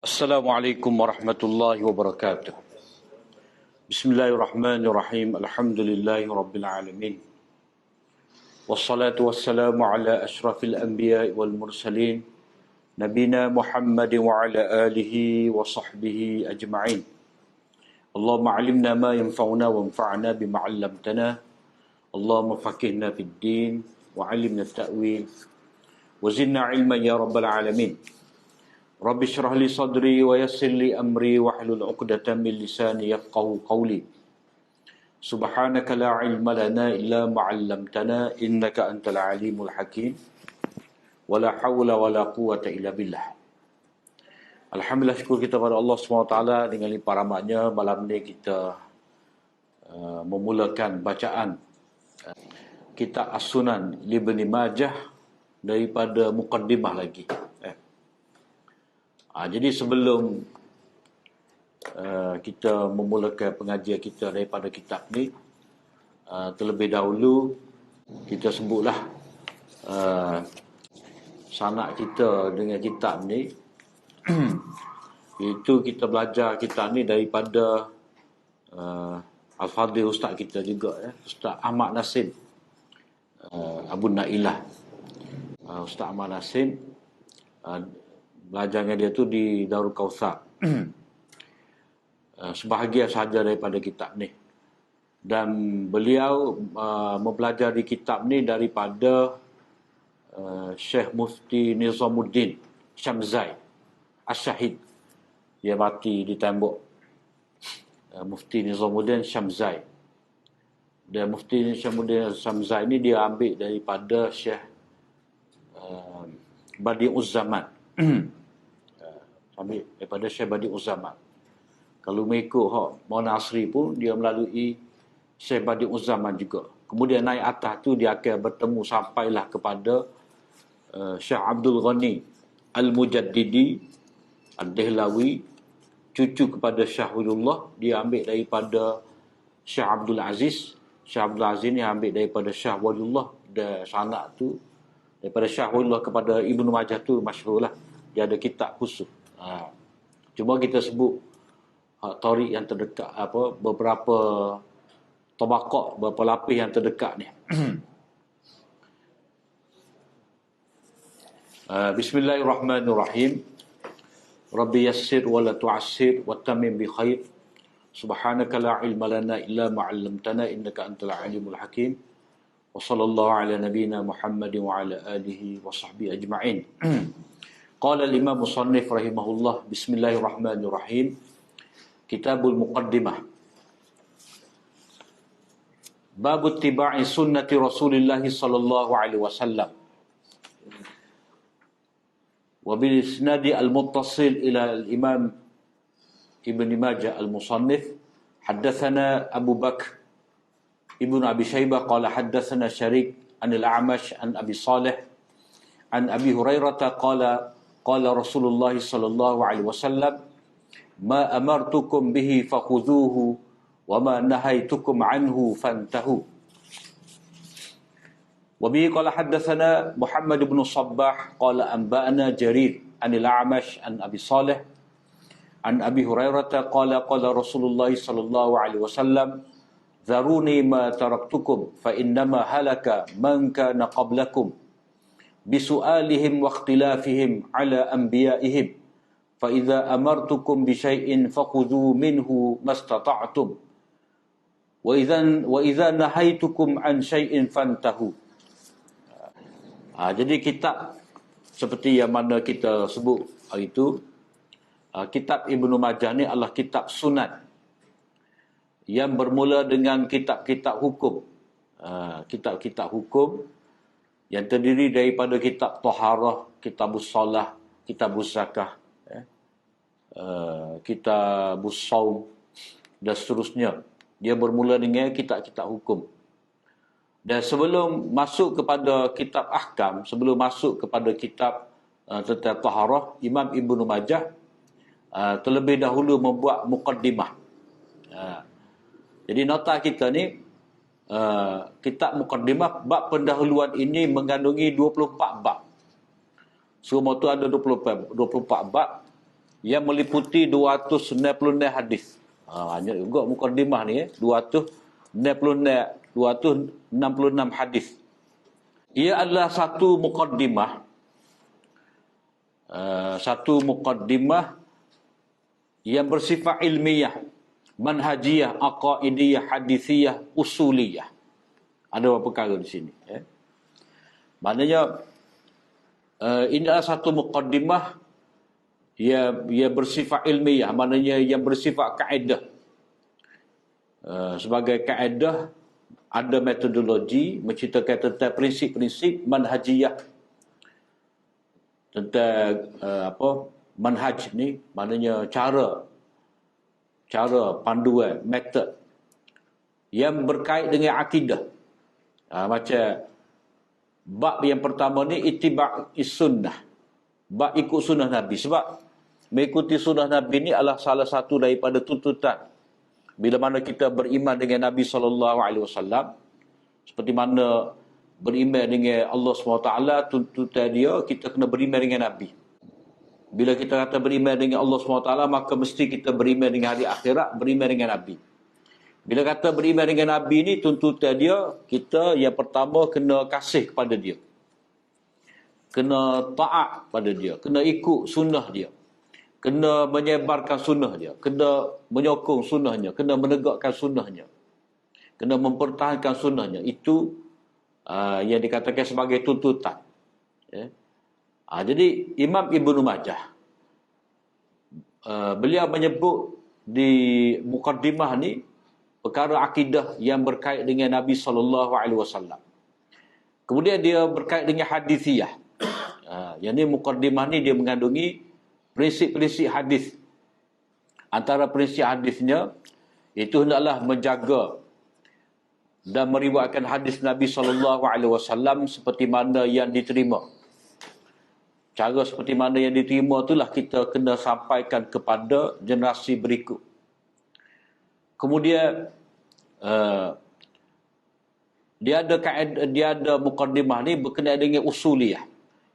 Assalamualaikum warahmatullahi wabarakatuh. Bismillahirrahmanirrahim. Alhamdulillahi rabbil alamin. Wassalatu wassalamu ala ashrafil anbiya wal mursalin nabina Muhammad wa ala alihi wa sahbihi ajma'in. Allahumma alimna ma yanfa'una wa anfa'na bima 'allamtana. Allahumma faqihna fid din wa 'allimna at-ta'wil wa zidna 'ilman ya rabbal alamin. Rabbi syrah li sadri wa yassir li amri wahlul 'uqdatam min lisani yafqahu qawli. Subhanaka la ilma lana illa ma 'allamtana innaka antal alimul hakim. Wala haula wala quwwata illa billah. Alhamdulillah, syukur kita pada Allah SWT dengan limpah rahmatnya. Malam ni kita memulakan bacaan kitab As-Sunan Ibn Majah daripada muqaddimah lagi. Jadi sebelum kita memulakan pengajian kita daripada kitab ni, terlebih dahulu kita sebutlah sanak kita dengan kitab ni. Itu kita belajar kitab ni daripada Al-Fadhil Ustaz kita juga, Ustaz Ahmad Nasim Abu Nailah. Ustaz Ahmad Nasim belajarnya dia tu di Darul Kautsar. Sebahagian sahaja daripada kitab ni. Dan beliau mempelajari kitab ni daripada Syekh Mufti Nizamuddin Syamzai Asyahid. Dia mati di tembok. Mufti Nizamuddin Syamzai. Dan Mufti Nizamuddin Syamzai ni dia ambil daripada Syekh Badi'uz Zaman. Ambil daripada Syekh Badi'uz Zaman. Kalau mengikut Maulana Asri pun dia melalui Syekh Badi'uz Zaman juga. Kemudian naik atas tu dia akan bertemu sampailah kepada Syekh Abdul Ghani Al-Mujaddidi Ad-Dahlawi, cucu kepada Syekh Waliullah. Dia ambil daripada Syekh Abdul Aziz. Syekh Abdul Aziz ni ambil daripada Syekh Waliullah. Dan sanak tu daripada Syekh Waliullah kepada Ibnu Majah tu masyhur lah. Dia ada kitab khusus. Cuma kita sebut tarik yang terdekat, beberapa tabaqah, beberapa lapis yang terdekat ni. Bismillahirrahmanirrahim. Rabbi yassir wa la tu'assir wa tamim bi khair. Subhanaka la ilma lana illa ma 'allamtana innaka antal alimul hakim. Wa sallallahu ala nabiyyina Muhammadin wa ala alihi wa sahbihi ajma'in. Qala al-Imam Musannif rahimahullah. Bismillahirrahmanirrahim. Kitabul Muqaddimah. Bab ittiba'i sunnati Rasulillah sallallahu alaihi wasallam. Wa bil isnad al-muttasil ila al-Imam Ibn Majah al-Musannif. Haddatsana Abu Bakr Ibn Abi Shaybah qala haddatsana Syarik an al-A'mash an Abi Salih an Abi Hurairah qala qala Rasulullah sallallahu alaihi wasallam ma amartukum bihi fakhudhuhu wa ma nahaitukum anhu fantahu. Wa bihi qala haddatsana Muhammad ibn Sabbah qala anba'ana Jarir anil A'mash an Abi Salih an Abi Hurairah qala qala Rasulullah sallallahu alaihi wasallam dharuni ma taraktukum fa innama halaka man kana qablakum bisu'alihim wa ikhtilafihim ala anbiya'ihim fa idza amartukum bi syai'in fakhudhu minhu mastata'tum wa idza nahaitukum an syai'in fantahu. Jadi kitab seperti yang mana kita sebut hari itu, kitab Ibnu Majah ni adalah kitab sunat yang bermula dengan kitab-kitab hukum. Kitab-kitab hukum yang terdiri daripada kitab Taharah, kitabus Salah, kitabus Zakah, kitabus Saum dan seterusnya. Dia bermula dengan kitab-kitab hukum. Dan sebelum masuk kepada kitab ahkam, sebelum masuk kepada kitab tentang Taharah, Imam Ibnu Majah terlebih dahulu membuat muqaddimah. Jadi nota kita ni, kitab muqaddimah bab pendahuluan ini mengandungi 24 bab. Semua tu ada 24 bab yang meliputi 296 hadis. Banyak juga mukadimah ni 266 hadis. Ia adalah satu mukaddimah yang bersifat ilmiah, manhajiyah, aqaidiyah, hadisiyah, usuliyah. Ada beberapa perkara di sini. Maknanya ini adalah satu mukaddimah ia bersifat ilmiah, maknanya yang bersifat kaedah. Sebagai kaedah, ada metodologi menceritakan tentang prinsip-prinsip manhajiyah, tentang manhaj ni, maknanya cara panduan, metod yang berkait dengan akidah. Macam bab yang pertama ni ittiba' sunnah, bab ikut sunnah Nabi. Sebab mengikuti sunnah Nabi ni adalah salah satu daripada tuntutan bila mana kita beriman dengan Nabi SAW, seperti mana beriman dengan Allah SWT, tuntutan dia kita kena beriman dengan Nabi. Bila kita kata beriman dengan Allah SWT, maka mesti kita beriman dengan hari akhirat, beriman dengan Nabi. Bila kata beriman dengan Nabi ni, tuntutan dia, kita yang pertama kena kasih kepada dia, kena taat pada dia, kena ikut sunnah dia, kena menyebarkan sunnah dia, kena menyokong sunnahnya, kena menegakkan sunnahnya, kena mempertahankan sunnahnya. Itu yang dikatakan sebagai tuntutan. Jadi Imam Ibnu Majah, beliau menyebut di mukaddimah ni perkara akidah yang berkait dengan Nabi SAW. Kemudian dia berkait dengan hadisiyah. Yang ni mukaddimah ni dia mengandungi prinsip-prinsip hadis. Antara prinsip hadisnya itu hendaklah menjaga dan meriwayatkan hadis Nabi SAW seperti mana yang diterima. Cara seperti mana yang diterima itulah kita kena sampaikan kepada generasi berikut. Kemudian dia ada mukaddimah ni berkenaan dengan usuliyah.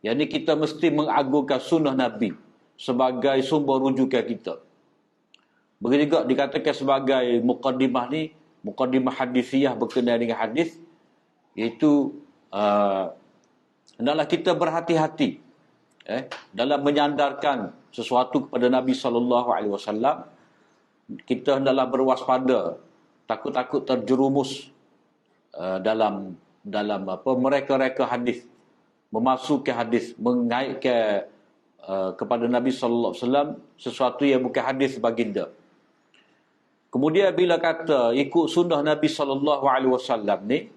Yang ni kita mesti mengagungkan sunnah Nabi sebagai sumber rujukan kita. Begitu juga dikatakan sebagai mukaddimah ni, mukaddimah hadisiyah berkenaan dengan hadis, iaitu hendaklah kita berhati-hati dalam menyandarkan sesuatu kepada Nabi SAW. Kita hendaklah berwaspada, takut-takut terjerumus dalam mereka-reka hadis, memasukkan hadis, mengaitkan kepada Nabi sallallahu alaihi wasallam sesuatu yang bukan hadis baginda. Kemudian bila kata ikut sunnah Nabi sallallahu alaihi wasallam ni,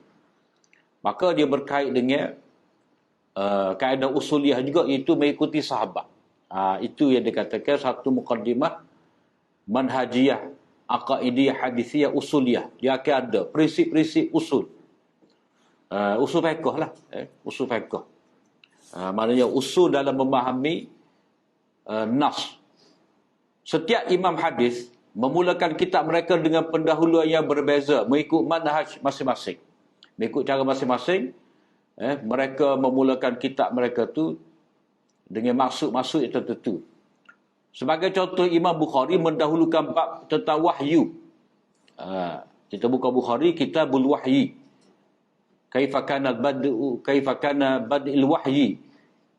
maka dia berkait dengan kaedah usuliyah juga, iaitu mengikuti sahabat. Itu yang dikatakan satu mukaddimah manhajiyah, aqaidiyah, hadisiyah, usuliyah. Dia akan ada prinsip-prinsip usul. Usul fiqh lah. Usul fiqh. Maknanya usul dalam memahami nas. Setiap imam hadis memulakan kitab mereka dengan pendahuluan yang berbeza, mengikut manhaj masing-masing, mengikut cara masing-masing. Mereka memulakan kitab mereka tu dengan maksud-maksud yang tertentu. Sebagai contoh, Imam Bukhari mendahulukan bab tentang wahyu. Kita buka Bukhari, Kitabul Wahyi. Kaifa kana bad'il wahyi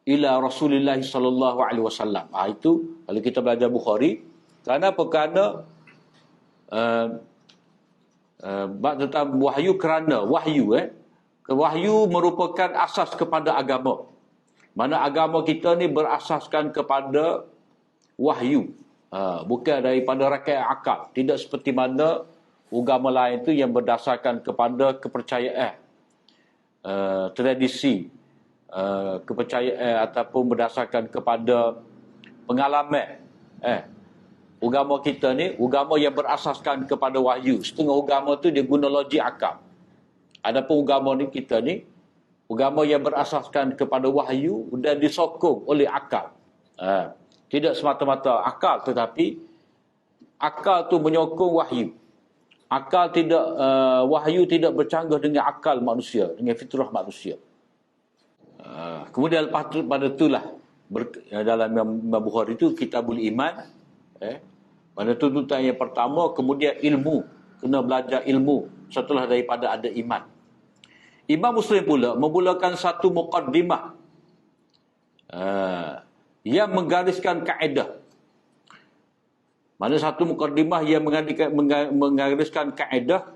ila Rasulillah sallallahu alaihi wasallam. Itu kalau kita belajar Bukhari, kerana bab tentang wahyu, kerana wahyu wahyu merupakan asas kepada agama. Mana agama kita ni berasaskan kepada wahyu, bukan daripada rakyat akal. Tidak seperti mana agama lain tu yang berdasarkan kepada kepercayaan, tradisi, kepercayaan ataupun berdasarkan kepada pengalaman. Agama kita ni agama yang berasaskan kepada wahyu. Setengah agama tu dia guna logik akal. Adapun agama ni kita ni agama yang berasaskan kepada wahyu dan disokong oleh akal. Tidak semata-mata akal, tetapi akal tu menyokong wahyu. Akal tidak wahyu tidak bercanggah dengan akal manusia, dengan fitrah manusia. Kemudian lepas tu, pada itulah dalam Imam Bukhari itu Kitabul Iman. Pada tuntutan yang pertama, kemudian ilmu. Kena belajar ilmu setelah daripada ada iman. Imam Muslim pula memulakan satu muqaddimah yang menggariskan kaedah. Mana satu muqaddimah yang menggariskan kaedah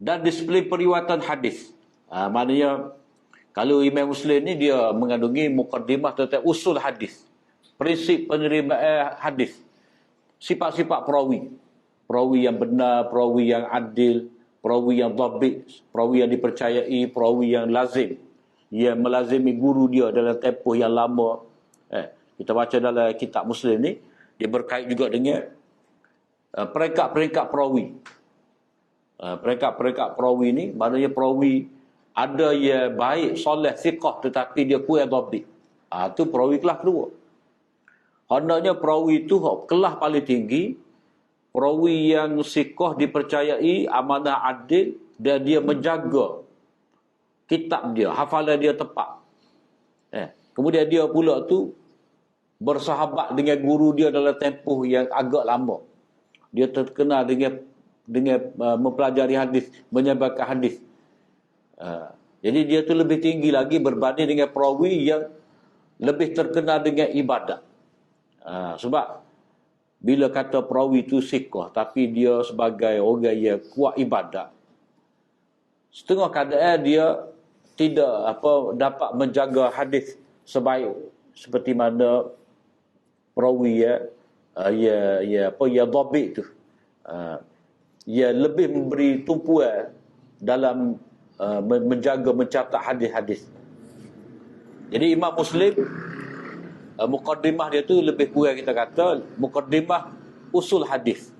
dan disiplin periwayatan hadis. Maknanya kalau Imam Muslim ni dia mengandungi muqaddimah tentang usul hadis, prinsip penerimaan hadis, sifat-sifat perawi. Perawi yang benar, perawi yang adil, perawi yang dhabit, perawi yang dipercayai, perawi yang lazim, yang melazimi guru dia dalam tempoh yang lama. Kita baca dalam kitab Muslim ni, dia berkait juga dengan peringkat-peringkat perawi. Peringkat-peringkat perawi ni, maknanya perawi ada yang baik, soleh, thiqah, tetapi dia kurang dhabit. Itu perawi kelas kedua. Hendaknya perawi itu kelas paling tinggi, perawi yang thiqah, dipercayai, amanah, adil, dan dia menjaga kitab dia, hafalan dia tepat. Kemudian dia pula tu bersahabat dengan guru dia dalam tempoh yang agak lama. Dia terkenal dengan mempelajari hadis, menyebarkan hadis. Jadi dia tu lebih tinggi lagi berbanding dengan perawi yang lebih terkenal dengan ibadat. Sebab bila kata perawi itu thiqah tapi dia sebagai orang yang kuat ibadat, setengah keadaan dia tidak dapat menjaga hadis sebaik seperti mana perawi yang dhabit tu. Ia lebih memberi tumpuan dalam menjaga, mencatat hadis-hadis. Jadi Imam Muslim, muqaddimah dia tu lebih kurang kita kata muqaddimah usul hadis.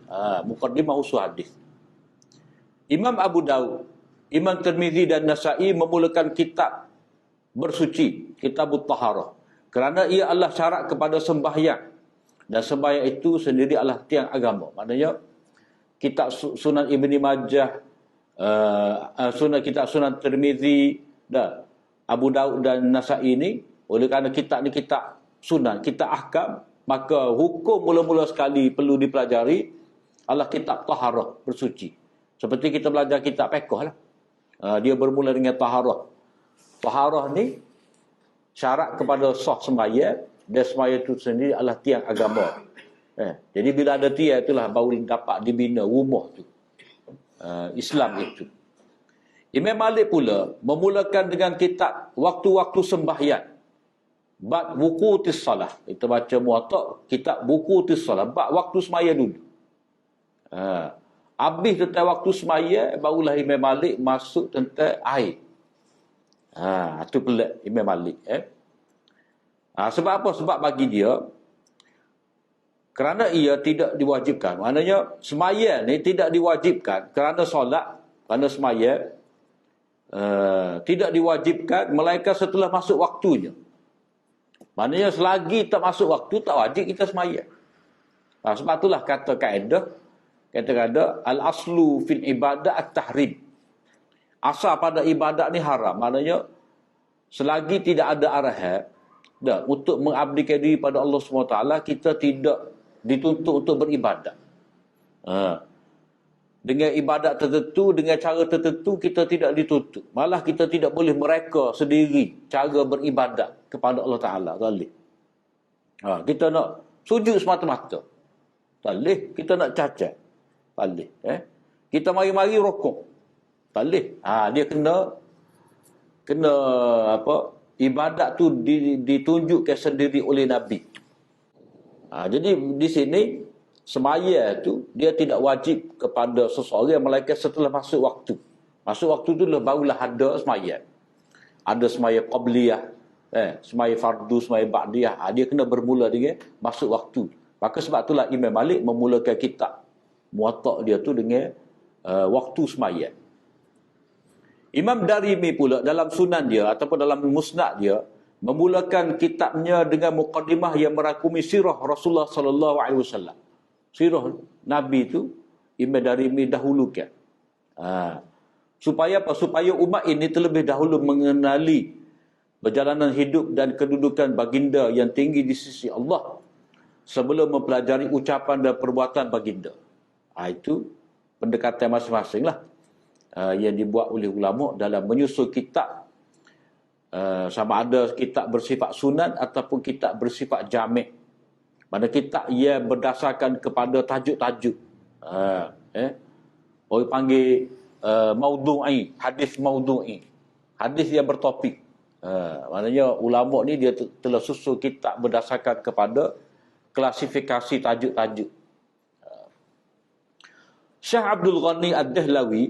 Muqaddimah usul hadis. Imam Abu Daud, Imam Tirmizi dan Nasa'i memulakan kitab bersuci, Kitabut Taharah, kerana ia adalah syarat kepada sembahyang, dan sembahyang itu sendiri adalah tiang agama. Maknanya kitab Sunan Ibni Majah, kitab Sunan Tirmizi dan Abu Daud dan Nasa'i ini, oleh kerana kitab ni kitab sunan, kitab ahkam, maka hukum mula-mula sekali perlu dipelajari adalah kitab taharah, bersuci. Seperti kita belajar kitab fiqh lah. Dia bermula dengan taharah. Taharah ni syarat kepada sah sembahyang, dan sembahyang itu sendiri adalah tiang agama. Jadi bila ada tiang itulah baru dapat dibina rumah tu, Islam itu. Imam Malik pula memulakan dengan kitab waktu-waktu sembahyang, bab wuqutis salah. Kita baca Muwatta, kitab wuqutis salah, bab waktu sembahyang dulu. Habis tentang waktu sembahyang, barulah Imam Malik masuk tentang air. Itu pelik Imam Malik. Sebab apa? Sebab bagi dia, kerana ia tidak diwajibkan. Maknanya sembahyang ni tidak diwajibkan kerana solat, kerana sembahyang tidak diwajibkan melainkan setelah masuk waktunya. Maknanya selagi tak masuk waktu, tak wajib kita sembahyang. Sebab itulah kata kaedah, kata-kata al-aslu fil ibadah at-tahrim. Asal pada ibadat ni haram. Maknanya selagi tidak ada arahan untuk mengabdikan diri pada Allah SWT, kita tidak dituntut untuk beribadat. Dengan ibadat tertentu, dengan cara tertentu, kita tidak dituntut. Malah kita tidak boleh mereka sendiri cara beribadat kepada Allah Ta'ala. Tak boleh. Kita nak sujud semata-mata. Tak boleh. Kita nak cacat. Tak boleh. Kita mari-mari rokok. Tak boleh. Dia kena ibadat tu ditunjukkan sendiri oleh Nabi. Jadi di sini sembahyang tu dia tidak wajib kepada seseorang melainkan setelah masuk waktu. Masuk waktu tu barulah ada sembahyang. Ada sembahyang qabliyah, sembahyang fardu, sembahyang ba'diyah. Dia kena bermula dengan masuk waktu. Maka sebab itulah Imam Malik memulakan kitab Muwatta dia tu dengan waktu sembahyang. Imam Darimi pula dalam sunan dia ataupun dalam musnad dia memulakan kitabnya dengan muqaddimah yang merangkumi sirah Rasulullah sallallahu alaihi wasallam. Sirah Nabi itu Imam Darimi dahulukan. Supaya apa? Supaya umat ini terlebih dahulu mengenali perjalanan hidup dan kedudukan baginda yang tinggi di sisi Allah sebelum mempelajari ucapan dan perbuatan baginda. Itu pendekatan masing-masing lah yang dibuat oleh ulama dalam menyusun kitab, sama ada kitab bersifat sunan ataupun kitab bersifat jami'. Mana kitab ia berdasarkan kepada tajuk-tajuk. Orang panggil maudhu'i, hadis maudhu'i. Hadis yang bertopik. Maknanya ulama ni dia telah susun kitab berdasarkan kepada klasifikasi tajuk-tajuk. Syekh Abdul Ghani Ad-Dahlawi,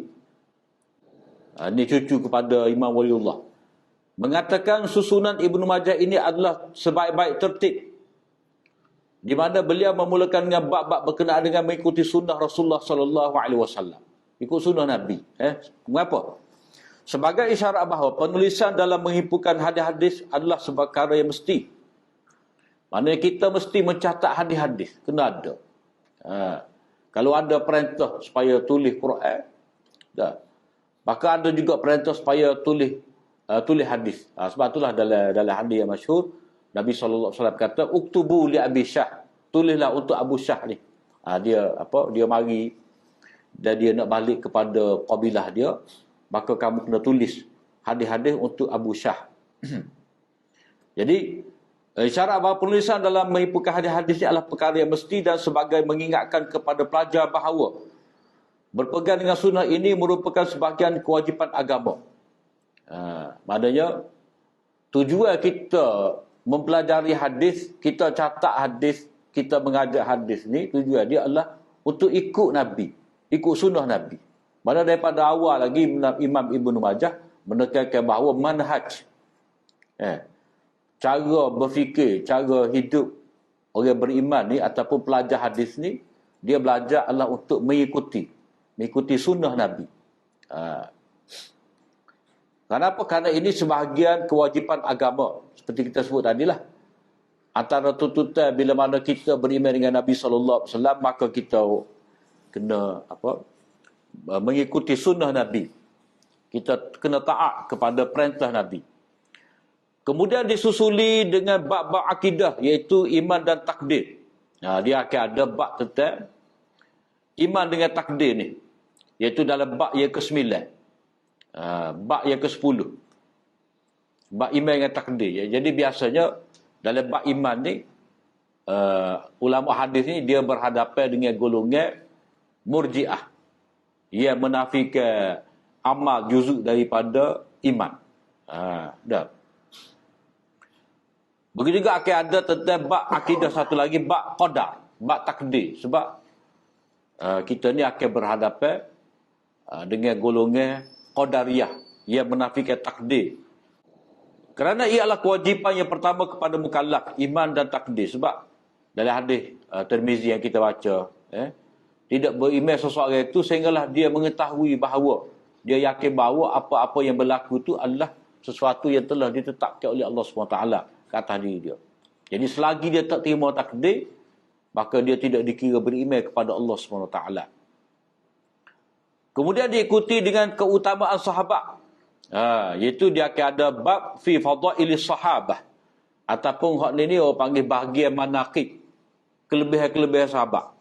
ni cucu kepada Imam Waliullah, mengatakan susunan Ibnu Majah ini adalah sebaik-baik tertib, di mana beliau memulakan dengan bab-bab berkenaan dengan mengikuti sunnah Rasulullah sallallahu alaihi wasallam. Ikut sunnah Nabi. Mengapa? Sebagai isyarat bahawa penulisan dalam menghimpunkan hadis-hadis adalah sebuah perkara yang mesti. Maknanya kita mesti mencatat hadis-hadis. Kena ada. Kalau ada perintah supaya tulis Quran, dah. Maka ada juga perintah supaya tulis hadis. Sebab itulah dalam hadis yang masyhur, Nabi SAW kata, "Uktubu li Abi Syah." Tulislah untuk Abu Syah ni. Dia mari dan dia nak balik kepada kabilah dia, maka kamu kena tulis hadis-hadis untuk Abu Syah. Jadi, isyarat bahawa penulisan dalam menghimpunkan hadis-hadis ini adalah perkara yang mesti dan sebagai mengingatkan kepada pelajar bahawa berpegang dengan sunnah ini merupakan sebahagian kewajipan agama. Maknanya, tujuan kita mempelajari hadis, kita catat hadis, kita mengajar hadis ni, tujuan dia adalah untuk ikut Nabi, ikut sunnah Nabi. Mana daripada awal lagi Imam Ibnu Majah menekankan bahawa manhaj, cara berfikir, cara hidup orang beriman ni ataupun pelajar hadis ni, dia belajar adalah untuk mengikuti sunnah Nabi. Kenapa? Kerana ini sebahagian kewajipan agama. Seperti kita sebut tadilah. Antara tuntutan bila mana kita beriman dengan Nabi SAW, maka kita kena mengikuti sunnah Nabi. Kita kena taat kepada perintah Nabi. Kemudian disusuli dengan bab-bab akidah, iaitu iman dan takdir. Dia akan ada bab tentang iman dengan takdir ni, iaitu dalam bab yang ke-9. Bab yang ke-10. Bab iman dengan takdir. Jadi biasanya dalam bab iman ni, ulama hadis ni dia berhadapan dengan golongan Murji'ah yang menafikan amal juzuk daripada iman. Dah. Begitu juga akan ada tentang bab akidah satu lagi, bab qadar, bab takdir. Sebab kita ni akan berhadapan dengan golongan qadariyah yang menafikan takdir. Kerana ia adalah kewajipan yang pertama kepada mukallaf, iman dan takdir. Sebab dalam hadis Tirmizi yang kita baca, tidak beriman seseorang itu sehinggalah dia mengetahui bahawa, dia yakin bahawa apa-apa yang berlaku itu adalah sesuatu yang telah ditetapkan oleh Allah SWT ke atas diri dia. Jadi selagi dia tak terima takdir, maka dia tidak dikira beriman kepada Allah SWT. Kemudian diikuti dengan keutamaan sahabat. Iaitu dia akan ada bab fi fadailis sahabah. Ataupun hak ni orang panggil bahagian manaqib, kelebihan-kelebihan sahabat.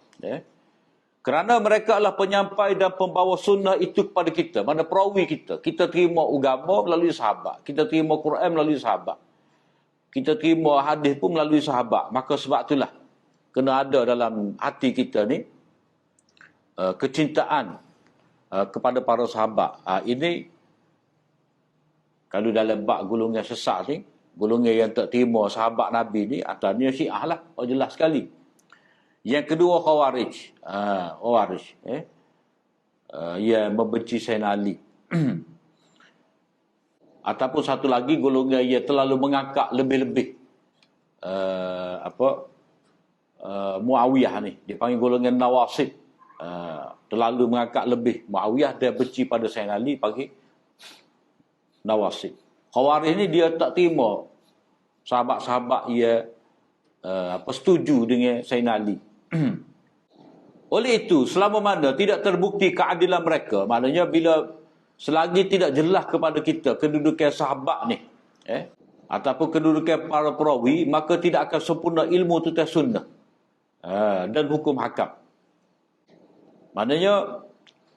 Kerana mereka adalah penyampai dan pembawa sunnah itu kepada kita. Mana perawi kita. Kita terima agama melalui sahabat. Kita terima Quran melalui sahabat. Kita terima hadis pun melalui sahabat. Maka sebab itulah kena ada dalam hati kita ni kecintaan kepada para sahabat. Ini kalau dalam bab golongan sesat ni, golongan yang tak terima sahabat Nabi ni, antaranya Syiah lah. Jelas sekali. Yang kedua Khawarij. Khawarij. Yang membenci Sayyidina Ali. Ataupun satu lagi golongan yang terlalu mengangkat lebih-lebih Muawiyah ni. Dia panggil golongan Nawasib. Terlalu mengangkat lebih. Muawiyah dia benci pada Sayyidina Ali, panggil Nawasib. Khawarij ni dia tak terima sahabat-sahabat ia setuju dengan Sayyidina Ali. Oleh itu, selama mana tidak terbukti keadilan mereka, maknanya selagi tidak jelas kepada kita kedudukan sahabat ni, ataupun kedudukan para perawi, maka tidak akan sempurna ilmu tentang sunnah dan hukum hakam. Maknanya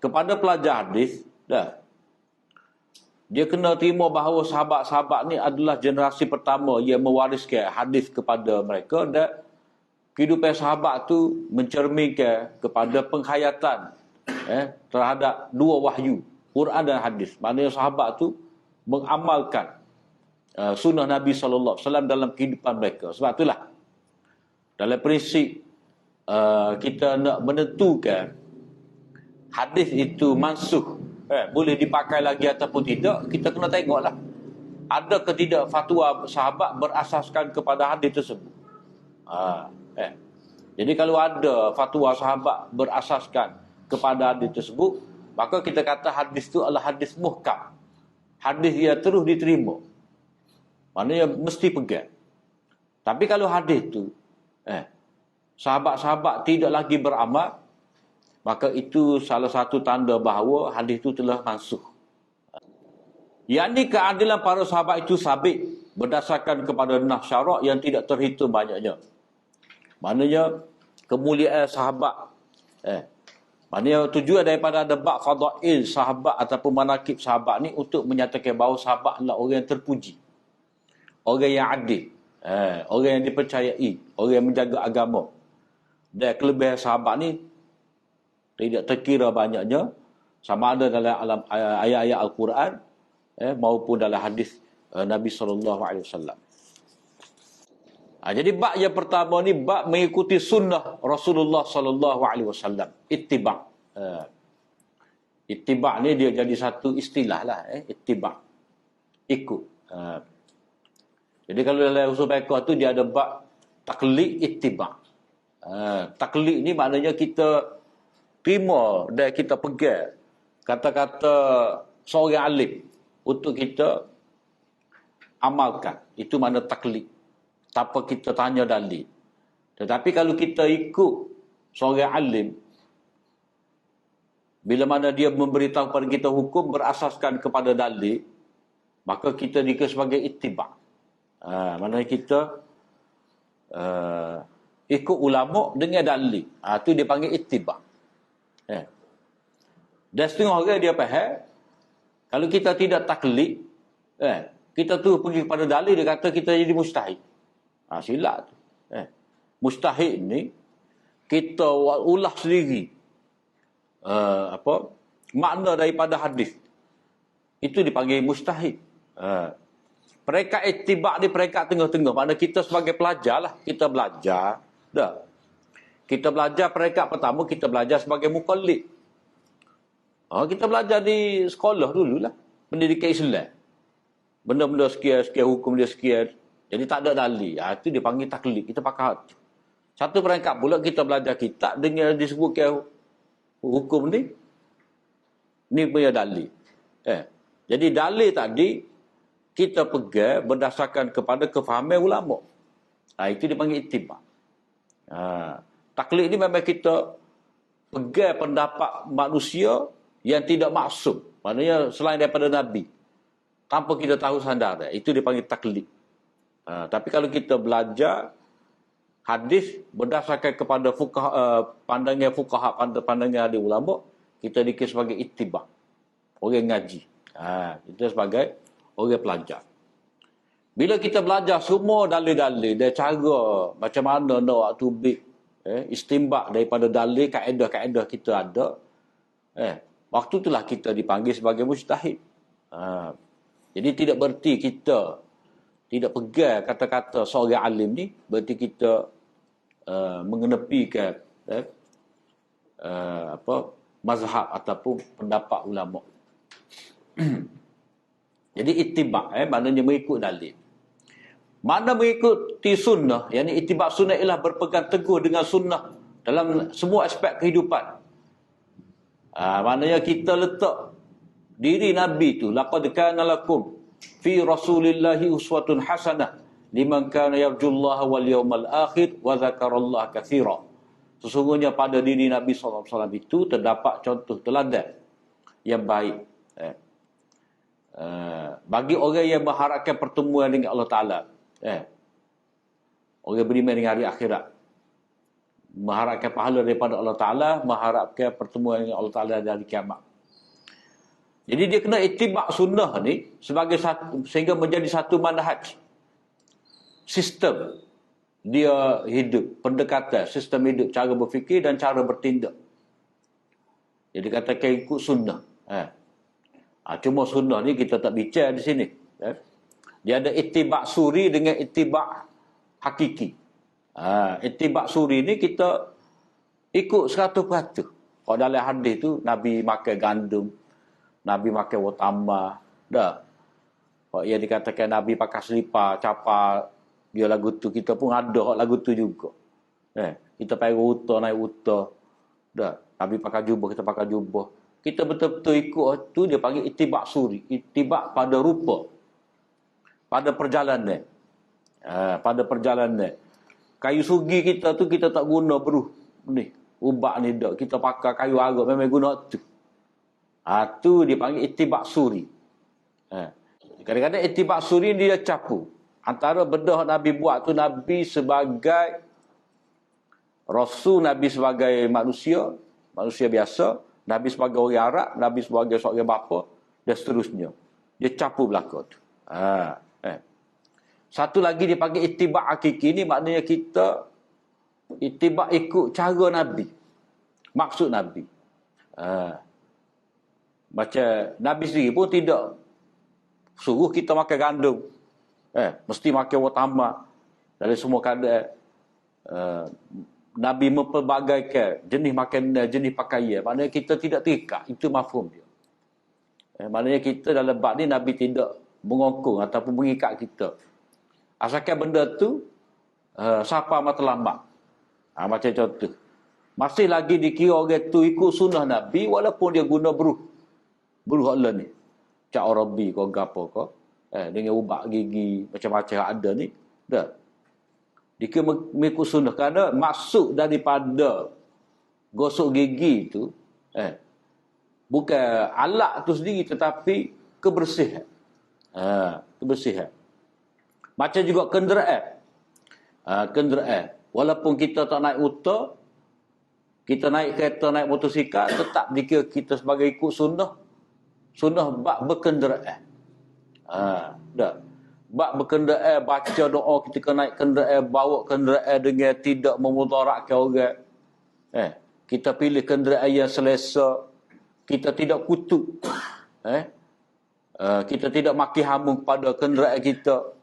kepada pelajar hadis, dia kena terima bahawa sahabat-sahabat ni adalah generasi pertama yang mewariskan hadis kepada mereka, dan kehidupan sahabat tu mencerminkan kepada penghayatan terhadap dua wahyu, Quran dan hadis. Maknanya sahabat tu mengamalkan sunnah Nabi SAW dalam kehidupan mereka. Sebab itulah dalam prinsip kita nak menentukan hadis itu mansukh, boleh dipakai lagi ataupun tidak, kita kena tengoklah ada ke tidak fatwa sahabat berasaskan kepada hadis tersebut. Jadi kalau ada fatwa sahabat berasaskan kepada hadis tersebut, maka kita kata hadis itu adalah hadis muhkam, hadis yang terus diterima, maknanya mesti pegang. Tapi kalau hadis itu sahabat-sahabat tidak lagi beramal, maka itu salah satu tanda bahawa hadis itu telah mansukh. Yang ni keadilan para sahabat itu sabit berdasarkan kepada nas syarak yang tidak terhitung banyaknya. Maknanya kemuliaan sahabat. Maknanya tujuan daripada ada bab fadail sahabat ataupun manakib sahabat ni untuk menyatakan bahawa sahabat adalah orang yang terpuji, orang yang adil, orang yang dipercayai, orang yang menjaga agama. Dan kelebihan sahabat ni tidak terkira banyaknya, sama ada dalam ayat-ayat Al-Quran maupun dalam hadis Nabi SAW. Jadi bab yang pertama ni bab mengikuti sunnah Rasulullah SAW. Ittiba'. Ittiba' ni dia jadi satu istilah lah. Ittiba'. Ikut. Jadi kalau dalam usul fiqh tu dia ada bab taklid, ittiba'. Taklid ni maknanya kita terima dan kita pegang kata-kata seorang alim untuk kita amalkan. Itu makna taklid, tanpa kita tanya dalil. Tetapi kalau kita ikut seorang alim, bila mana dia memberitahu kepada kita hukum berasaskan kepada dalil, maka kita dikira sebagai ittiba'. Maknanya kita ikut ulama dengan dalil. Itu dia panggil ittiba'. Dan setengah orang dia faham, kalau kita tidak taklid, kita tu pergi kepada dalil, dia kata kita jadi mustahid. Silap tu. Mustahid ni kita ulah sendiri makna daripada hadis. Itu dipanggil mustahid. Perekat ittiba' ni perekat tengah-tengah. Makna kita sebagai pelajar lah, kita belajar. Kita belajar perekat pertama, kita belajar sebagai muqallid. Kita belajar di sekolah dululah, pendidikan Islam. Benda-benda sekian, hukum dia sekian. Jadi tak ada dalil. Itu dia panggil taklid. Kita pakai hati. Satu perangkat pula kita belajar kitab dengan disebutkan hukum ni. Ni punya dalil. Jadi dalil tadi kita pegang berdasarkan kepada kefahaman ulama. Itu dipanggil ittiba'. Taklid ni memang kita pegang pendapat manusia yang tidak maksum. Maknanya selain daripada Nabi. Tanpa kita tahu sandar. Itu dipanggil taklid. Tapi kalau kita belajar hadis berdasarkan kepada pandangan fuqaha, pandangan ahli ulama, kita dikira sebagai ittiba'. Orang ngaji. Kita sebagai orang pelajar. Bila kita belajar semua dalil-dalil dan cara macam mana nak tubik, istimbak daripada dalil, kaedah-kaedah kita ada, waktu itulah kita dipanggil sebagai mujtahid. Jadi tidak berarti kita tidak pegang kata-kata seorang alim ni, berarti kita mengenepikan mazhab ataupun pendapat ulama. Jadi ittiba', maknanya mengikut dalil. Mana mengikuti sunnah, yakni ittiba' sunnah ialah berpegang teguh dengan sunnah dalam semua aspek kehidupan. Maknanya kita letak diri Nabi tu, laqad kana lakum fi rasulillahi uswatun hasanah liman kana yarjullaha wal yawmal akhir wa dzakarallaha katsira. Sesungguhnya pada diri Nabi SAW itu terdapat contoh teladan yang baik Bagi orang yang mengharapkan pertemuan dengan Allah Ta'ala, orang beriman dengan hari akhirat, mengharapkan pahala daripada Allah Ta'ala, mengharapkan pertemuan dengan Allah Ta'ala dari kiamat. Jadi dia kena itibak sunnah ni sebagai satu, sehingga menjadi satu manhaj, sistem dia hidup, pendekatan, sistem hidup, cara berfikir dan cara bertindak. Jadi katakan ikut sunnah. Cuma sunnah ni kita tak bicara di sini. Dia ada itibak suri dengan itibak hakiki. Itibak suri ni kita ikut 100%. Kalau dalam hadis tu Nabi makan gandum, Nabi makan watambah, dah. Kalau ia dikatakan Nabi pakai selipar, capar, dia lagu tu, kita pun ada lagu tu juga. Kita pakai uta, naik uta, dah. Nabi pakai jubah, kita pakai jubah. Kita betul-betul ikut tu, dia panggil itibak suri. Itibak pada rupa, pada perjalanan. Pada perjalanan. Kayu sugi kita tu kita tak guna beruh ni, ubak ni dak. Kita pakai kayu arak, memang guna tu. Tu dipanggil itibak suri. Kadang-kadang itibak suri dia capu. Antara benda Nabi buat tu, Nabi sebagai Rasul, Nabi sebagai manusia biasa, Nabi sebagai orang Arab, Nabi sebagai seorang bapa, dan seterusnya. Dia capu belakang tu. Satu lagi dipanggil itibak hakiki ni, maknanya kita itibak ikut cara Nabi, maksud Nabi. Macam Nabi sendiri pun tidak suruh kita makan gandum, mesti makan watambah dari semua keadaan. Nabi mempelbagaikan jenis makanan, jenis pakaian. Maknanya kita tidak terikat. Itu mafhum dia. Maknanya kita dalam bab ni Nabi tidak mengongkong ataupun mengikat kita. Asalkan benda tu siapa amat terlambat. Macam contoh, masih lagi dikira orang tu ikut sunnah Nabi walaupun dia guna beruh Allah ni. Cak Arabi kau gapo kau. Dengan ubak gigi macam-macam ada ni. Dah. Dikira mengikut sunnah, kerana maksud daripada gosok gigi itu bukan alat tu sendiri, tetapi kebersihan. Kebersihan. Macam juga kenderaan. Kenderaan. Walaupun kita tak naik unta, kita naik kereta, naik motosikal, tetap dikira kita sebagai ikut sunnah. Sunnah bab berkenderaan. Dah. Bab berkenderaan, baca doa ketika naik kenderaan, bawa kenderaan dengan tidak memudaratkan orang. Kita pilih kenderaan yang selesa, kita tidak kutuk. Kita tidak maki hamun kepada kenderaan kita.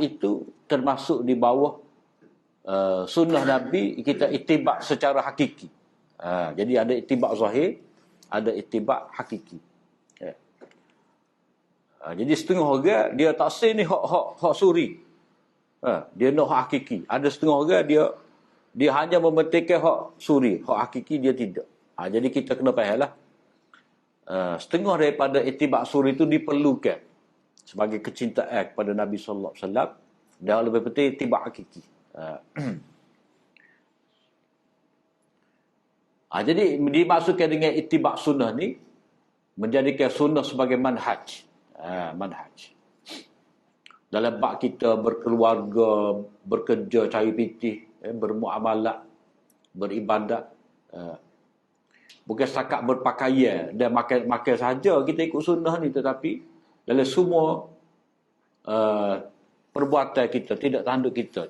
Itu termasuk di bawah sunnah Nabi, kita itibak secara hakiki. Jadi ada itibak zahir, ada itibak hakiki. Jadi setengah orang dia taksir ni hak suri. Dia nak hak hakiki. Ada setengah orang dia hanya mementingkan hak suri, hak hakiki dia tidak. Jadi kita kena fahamlah. Setengah daripada itibak suri itu diperlukan sebagai kecintaan kepada Nabi sallallahu alaihi wasallam, dan lebih penting itibak hakiki. Jadi dimaksudkan dengan itibak sunnah ni, menjadikan sunnah sebagai manhaj. Manhaj dalam bab kita berkeluarga, bekerja, cari pitih, bermuamalah, beribadat. Bukan setakat berpakaian dan makan saja kita ikut sunnah ni, tetapi dalam semua perbuatan kita, tidak tanduk kita.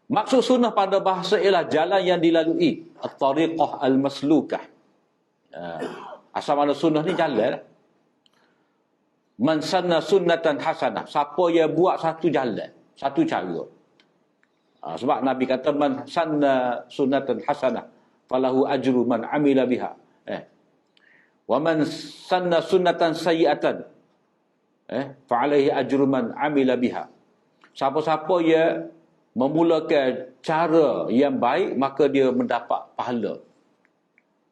Maksud sunnah pada bahasa ialah jalan yang dilalui, at-tariqah al-maslukah. Asal mana sunnah ni jalan. Man sanna sunnatan hasanah, siapa yang buat satu jalan, satu cara. Sebab Nabi kata man sanna sunnatan hasanah falahu ajru man amila biha. Wa man sanna sunnatan sayyi'atan fa alaihi ajru man amila biha. Siapa-siapa yang memulakan cara yang baik, maka dia mendapat pahala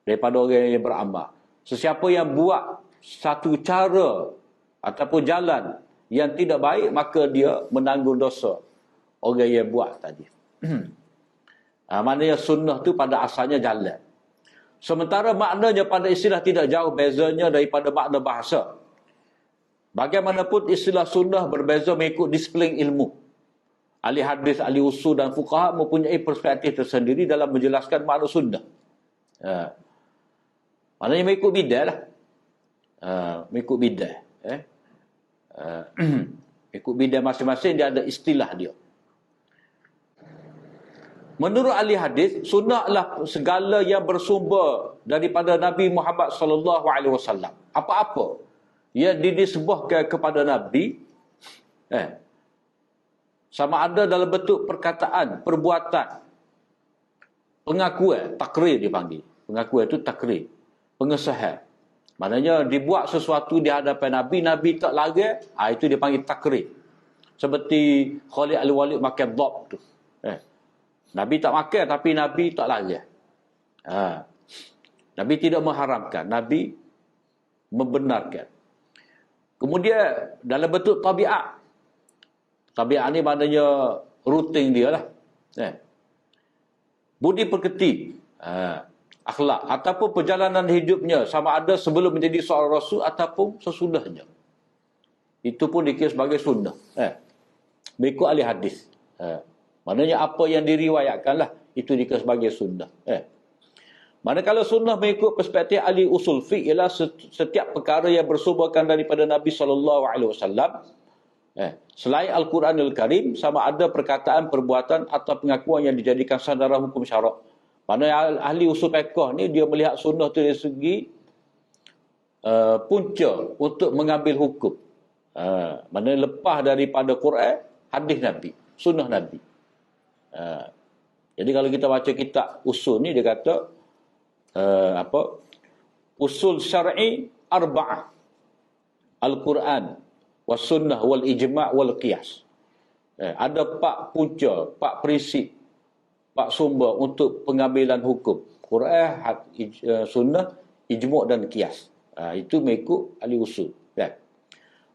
daripada orang yang beramal. Sesiapa yang buat satu cara ataupun jalan yang tidak baik, maka dia menanggung dosa orang yang buat tadi. Maknanya sunnah tu pada asalnya jalan. Sementara maknanya pada istilah tidak jauh bezanya daripada makna bahasa. Bagaimanapun istilah sunnah berbeza mengikut disiplin ilmu. Ahli hadis, ahli usul dan fuqaha mempunyai perspektif tersendiri dalam menjelaskan makna sunnah. Maknanya mengikut bidah lah. Mengikut bidah. Mengikut bidah masing-masing dia ada istilah dia. Menurut ahli hadis, sunnah adalah segala yang bersumber daripada Nabi Muhammad sallallahu alaihi wasallam. Apa-apa yang dinisbahkan kepada Nabi, sama ada dalam bentuk perkataan, perbuatan, pengakuan, takrir dipanggil. Pengakuan itu takrir, pengesahan. Maknanya dibuat sesuatu di hadapan Nabi, Nabi tak larang, itu dipanggil takrir. Seperti Khalid Al-Walid makan dhab tu. Nabi tak makan tapi Nabi tak larang. Nabi tidak mengharamkan, Nabi membenarkan. Kemudian dalam bentuk tabiat. Tabiat ni maknanya rutin dia lah. Budi pekerti, akhlak ataupun perjalanan hidupnya sama ada sebelum menjadi seorang rasul ataupun sesudahnya. Itu pun dikira sebagai sunnah. Mengikut ahli hadis. Maknanya apa yang diriwayatkan lah, itu dikira sebagai sunnah. Manakala sunnah mengikut perspektif ahli usul fiqh ialah setiap perkara yang bersumberkan daripada Nabi SAW, selain Al-Quranul Karim, sama ada perkataan, perbuatan atau pengakuan yang dijadikan sandaran hukum syarak. Maknanya ahli usul fiqh ni dia melihat sunnah tu dari segi punca untuk mengambil hukum. Maknanya lepas daripada Quran, hadis Nabi, sunnah Nabi. Jadi kalau kita baca kitab usul ni, dia kata usul syar'i arba'ah, Al-Quran was sunnah wal ijma' wal qiyas. Ada 4 punca, 4 prinsip, 4 sumber untuk pengambilan hukum: Quran, sunnah, ijma' dan qiyas. Itu mengikut ahli usul.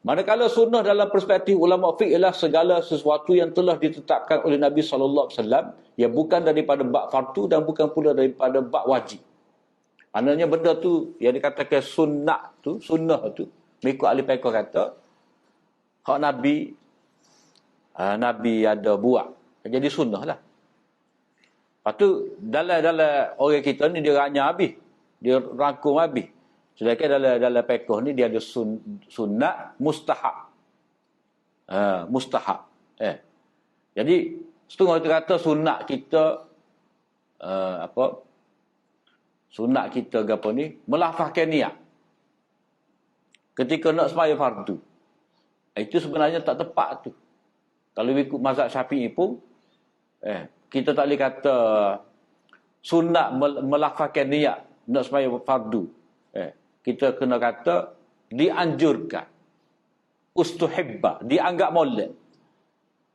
Manakala sunnah dalam perspektif ulama fiqh ialah segala sesuatu yang telah ditetapkan oleh Nabi sallallahu alaihi wasallam yang bukan daripada bab fardu dan bukan pula daripada bab wajib. Maknanya benda tu yang dikatakan sunnah tu mengikut ahli fiqh kata hak Nabi ada buat, jadi sunnah lah. Lepas tu dalam orang kita ni dia ranya habis, dia rangkum habis. Sedangkan dalam fiqh ni dia ada sunnah mustahab. Mustahab. Jadi setengah kita kata sunat kita sunat kita apa ni melafazkan niat ketika nak sembahyang fardu. Itu sebenarnya tak tepat tu. Kalau ikut mazhab Syafi'i pun kita tak boleh kata sunat melafazkan niat nak sembahyang fardu. Kita kena kata dianjurkan, ustuhibba, dianggap molek.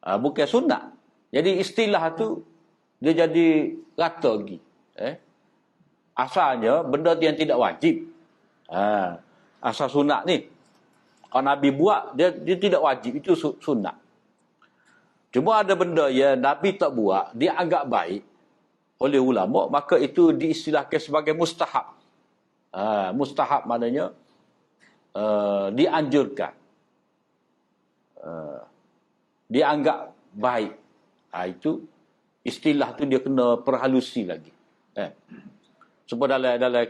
Bukan sunat. Jadi istilah tu dia jadi rata lagi. Asalnya benda yang tidak wajib. Asal sunat ni, kalau Nabi buat, dia tidak wajib. Itu sunat. Cuma ada benda yang Nabi tak buat, dia anggap baik oleh ulama, maka itu diistilahkan sebagai mustahab. Mustahab maknanya dianjurkan, dianggap baik. Itu istilah tu dia kena perhalusi lagi. Sebab dalam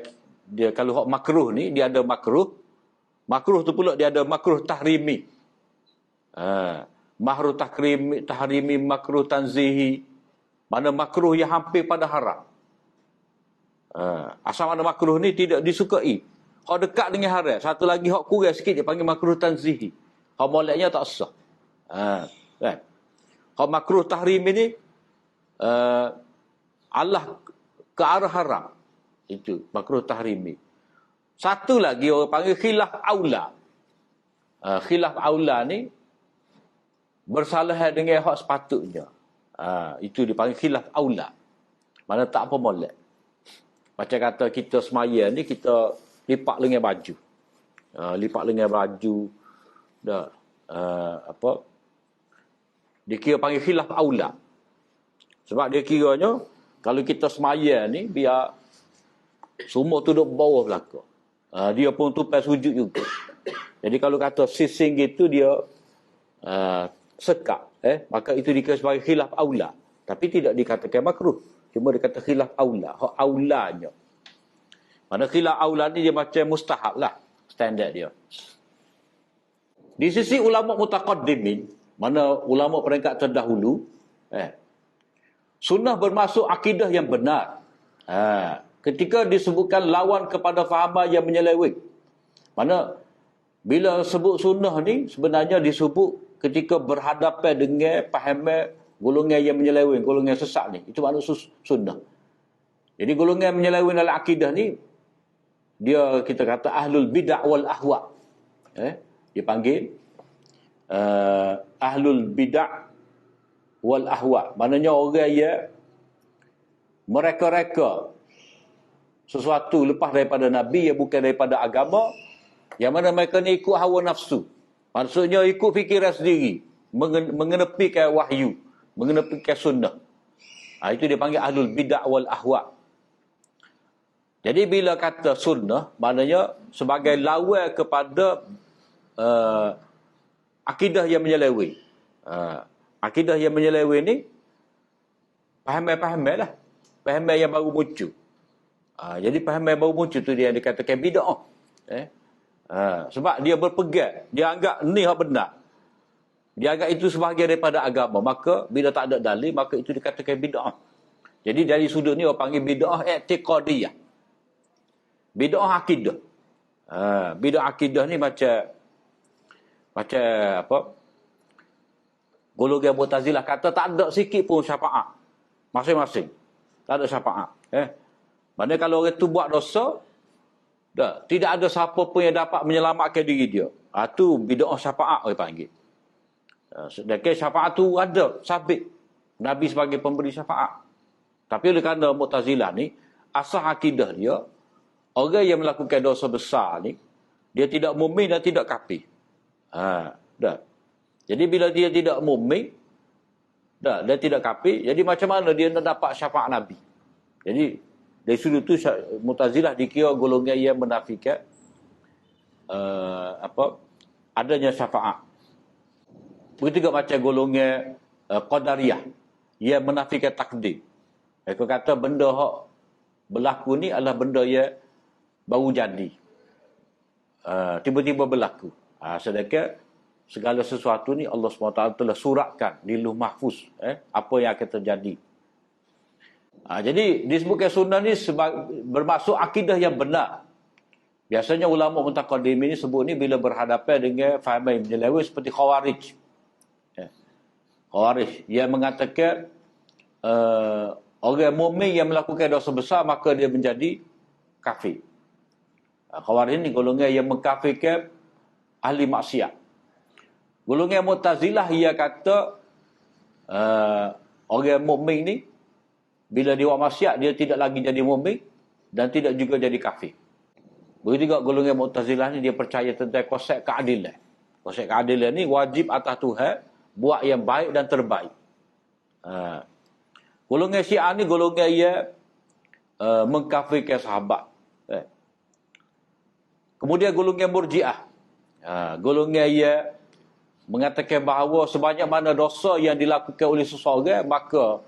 dia kalau hak makruh ni dia ada makruh tu pula dia ada makruh tahrimi. Makruh tahrimi, makruh tanzihi. Mana makruh yang hampir pada haram. Asal mana makruh ni tidak disukai. Hak dekat dengan haram, satu lagi hak kurang sikit dia panggil makruh tanzihi. Hak moleknya tak sah. Kan? Hak makruh tahrimi ni Allah ke arah haram. Itu makruh tahrimi. Satu lagi orang panggil khilaf aula. Khilaf aula ni bersalahan dengan hak sepatutnya. Itu dipanggil khilaf aula. Mana tak apa molek. Macam kata kita semaya ni kita lipat lengan baju. Lipat lengan baju dah dia kira panggil khilaf aula. Sebab dia kiranya kalau kita semaya ni biar semua tu duduk bawah belakang. Dia pun tupai sujud juga. Jadi kalau kata sising gitu dia sekak, maka itu dikira sebagai khilaf aula. Tapi tidak dikatakan makruh. Cuma dikata khilaf aula. Hak aulanya. Mana khilaf aula ni dia macam mustahab lah. Standard dia. Di sisi ulama mutaqaddimin, mana ulama peringkat terdahulu, sunnah bermaksud akidah yang benar. Ketika disebutkan lawan kepada fahaman yang menyeleweng. Mana bila sebut sunnah ni sebenarnya disebut ketika berhadapan dengan fahaman golongan yang menyeleweng, golongan sesat ni. Itu maksud sunnah. Jadi golongan menyeleweng dalam akidah ni dia kita kata ahlul bid'ah wal ahwa. Dia panggil ahlul bid'ah wal ahwa. Maknanya orang yang mereka-reka sesuatu lepas daripada Nabi yang bukan daripada agama, yang mana mereka ni ikut hawa nafsu. Maksudnya ikut fikiran sendiri, mengenepikan wahyu, mengenepikan sunnah. Itu dia panggil ahlul bid'ah wal ahwa. Jadi bila kata sunnah, maknanya sebagai lawan kepada akidah yang menyeleweng. Akidah yang menyeleweng ni faham-faham lah. Faham yang baru muncul. Jadi faham yang baru muncul tu dia dikatakan bid'ah. Sebab dia berpegang, dia anggap ni hak benar. Dia anggap itu sebahagian daripada agama. Maka bila tak ada dalil, maka itu dikatakan bid'ah. Jadi dari sudut ni orang panggil bid'ah i'tiqadiyah. Bid'ah akidah. Bid'ah akidah ni macam apa? Golongan Mu'tazilah kata tak ada sikit pun syafaat. Masing-masing. Tak ada syafaat. Maknanya kalau orang tu buat dosa, tidak ada siapa pun yang dapat menyelamatkan diri dia. Itu bid'ah syafaat orang panggil. Sedangkan syafaat tu ada, sabit. Nabi sebagai pemberi syafaat. Tapi oleh kerana Mu'tazilah ni, asal akidah dia, orang yang melakukan dosa besar ni, dia tidak mukmin dan tidak kafir. Jadi bila dia tidak mukmin, dia tidak kafir, jadi macam mana dia nak dapat syafaat Nabi? Jadi dari sudut tu Mu'tazilah dikira golongan yang menafikan adanya syafaat. Begitu juga macam golongan Qadariyah yang menafikan takdir. Mereka kata benda hak berlaku ni adalah benda yang baru jadi. Tiba-tiba berlaku. Sedangkan segala sesuatu ni Allah SWT telah suratkan di Lauh Mahfuz. Apa yang akan terjadi. Jadi disebutkan sunnah ni bermaksud akidah yang benar. Biasanya ulama mutaqaddimin ni sebut ni bila berhadapan dengan faham yang menyeleweng seperti Khawarij. Khawarij yang mengatakan orang mukmin yang melakukan dosa besar maka dia menjadi kafir. Khawarij ni golongan yang mengkafirkan ahli maksiat. Golongan Mu'tazilah ia kata orang mukmin ni bila dia buat maksiat dia tidak lagi jadi mukmin dan tidak juga jadi kafir. Begitu juga golongan Mu'tazilah ni dia percaya tentang konsep keadilan. Konsep keadilan ni wajib atas Tuhan buat yang baik dan terbaik. Golongan Syiah ni golongan yang mengkafirkan sahabat. Kemudian golongan Murji'ah. Golongan yang mengatakan bahawa sebanyak mana dosa yang dilakukan oleh seseorang maka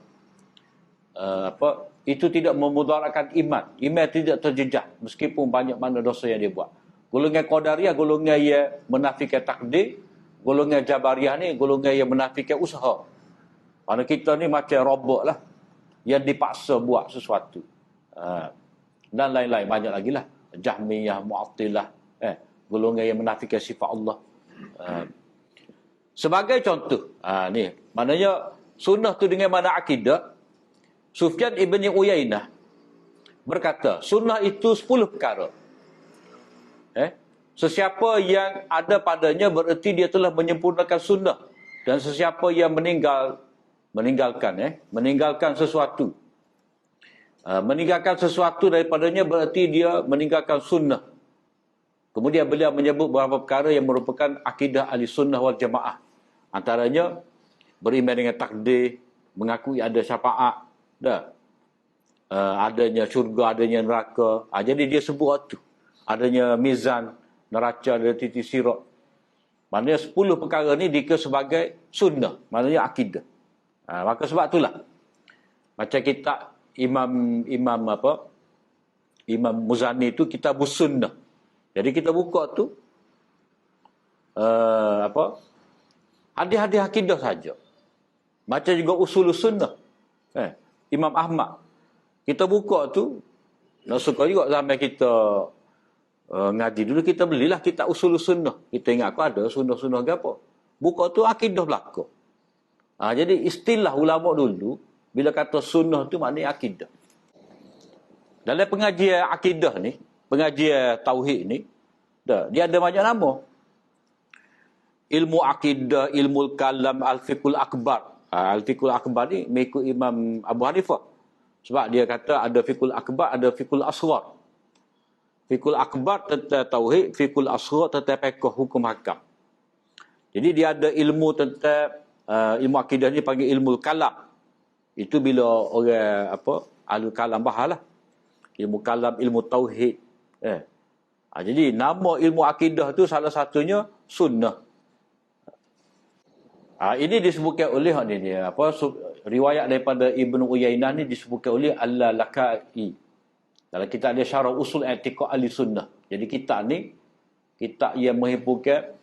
itu tidak memudaratkan iman. Iman tidak terjejak meskipun banyak mana dosa yang dia buat. Golongan Qadariyah golongan yang menafikan takdir. Golongan Jabariyah ni golongan yang menafikan usaha. Mana kita ni macam robot lah yang dipaksa buat sesuatu. Dan lain-lain banyak lagi lah. Jahmiyah, Mu'attilah, golongan yang menafikan sifat Allah. Sebagai contoh, ni maknanya sunnah tu dengan mana akidah. Sufyan ibn Uyainah berkata, sunnah itu 10 perkara. Sesiapa yang ada padanya bererti dia telah menyempurnakan sunnah. Dan sesiapa yang meninggalkan sesuatu. Meninggalkan sesuatu daripadanya bererti dia meninggalkan sunnah. Kemudian beliau menyebut beberapa perkara yang merupakan akidah ahli sunnah wal jamaah. Antaranya beriman dengan takdir, mengakui ada syafaat, adanya syurga, adanya neraka. Jadi dia sebut tu. Adanya mizan, neraca dari titi sirat. Maknanya 10 perkara ni dikira sebagai sunnah, maknanya akidah. Maka sebab itulah macam kita Imam Muzani tu kitab sunnah. Jadi kita buka tu hadis-hadis akidah saja. Macam juga usul sunnah. Imam Ahmad. Kita buka tu, nak suka juga sampai kita ngaji dulu, kita belilah kitab usul sunnah. Kita ingat aku ada sunnah-sunnah ke apa. Buka tu akidah belaka. Jadi istilah ulama dulu, bila kata sunnah tu maknanya akidah. Dalam pengajian akidah ni, pengajian tauhid ni, dia ada banyak nama. Ilmu akidah, ilmu kalam, al-fiqhul akbar. Al-fiqhul akbar ni mengikut Imam Abu Hanifah. Sebab dia kata ada fiqhul akbar, ada fiqhul asghar. Fiqhul akbar tentang tauhid, fiqhul asghar tentang fiqh hukum hakam. Jadi dia ada ilmu tentang ilmu akidah ni panggil ilmu kalam. Itu bila orang ahli kalam bahalah. Ilmu kalam, ilmu tauhid. Jadi nama ilmu akidah tu salah satunya sunnah. Ini disebutkan oleh riwayat daripada Ibnu Uyainah ni disebutkan oleh Al-Laka'i. Dalam kitab dia Syarah Usul I'tiqad Ahli Sunnah. Jadi kitab ni kitab yang menghimpunkan